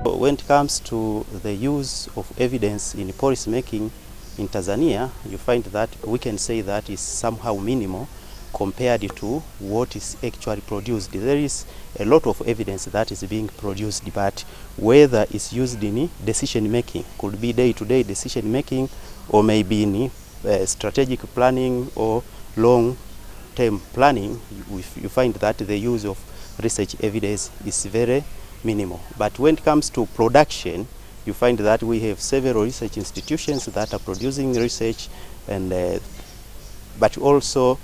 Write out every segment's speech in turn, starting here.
When it comes to the use of evidence in policy making in Tanzania, you find that we can say that is somehow minimal compared to what is actually produced. There is a lot of evidence that is being produced, but whether it's used in decision making, could be day-to-day decision making, or maybe in strategic planning or long-term planning, you find that the use of research evidence is very minimal. But when it comes to production, you find that we have several research institutions that are producing research, and but also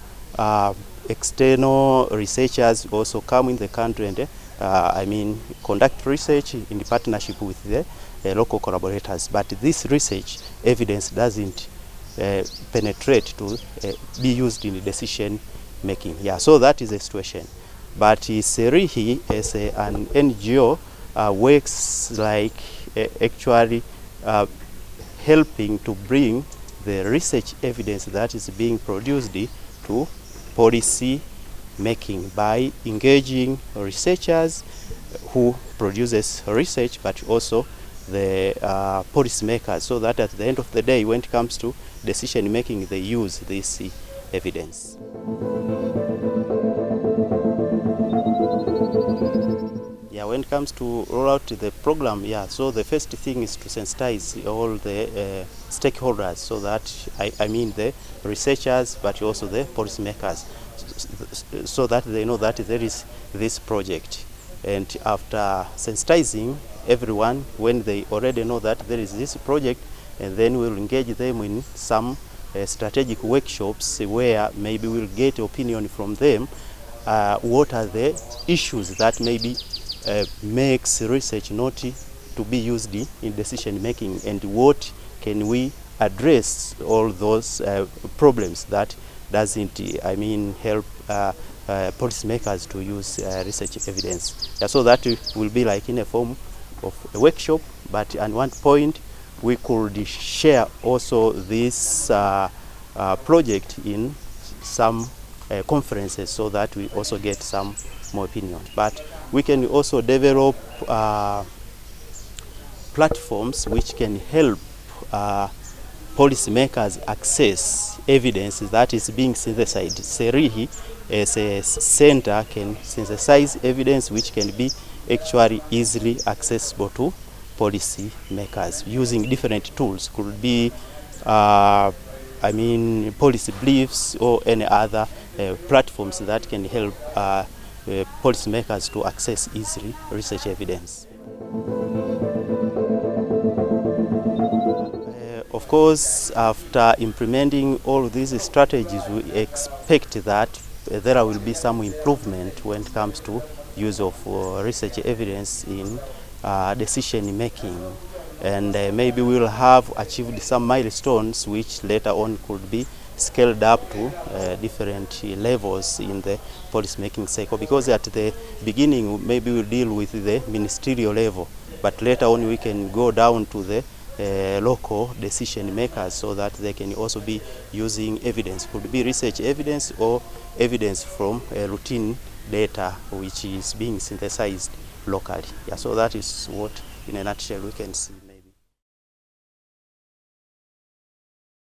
external researchers also come in the country and conduct research in partnership with the local collaborators. But this research evidence doesn't penetrate to be used in decision making. Yeah, so that is the situation. But Cerihi, as an NGO, works like actually helping to bring the research evidence that is being produced to policy making by engaging researchers who produces research, but also the policymakers, so that at the end of the day, when it comes to decision making, they use this evidence. Yeah, when it comes to roll out the program, so the first thing is to sensitize all the stakeholders, so that I mean the researchers, but also the policymakers, so that they know that there is this project. And after sensitizing everyone, when they already know that there is this project, and then we'll engage them in some strategic workshops where maybe we'll get opinion from them. What are the issues that maybe makes research not to be used in decision making, and what can we address all those problems that doesn't help policymakers to use research evidence. So that will be like in a form of a workshop, but at one point we could share also this project in some conferences, so that we also get some more opinions. But we can also develop platforms which can help policymakers access evidence that is being synthesized. Cerihi as a center can synthesize evidence which can be actually easily accessible to policymakers using different tools. Could be policy briefs or any other platforms that can help policymakers to access easily research evidence. Of course, after implementing all these strategies, we expect that there will be some improvement when it comes to use of research evidence in decision making, and maybe we will have achieved some milestones which later on could be scaled up to different levels in the policy making cycle, because at the beginning maybe we'll deal with the ministerial level, but later on we can go down to the local decision makers, so that they can also be using evidence. Could be research evidence or evidence from routine data which is being synthesized locally. So that is what in a nutshell we can see.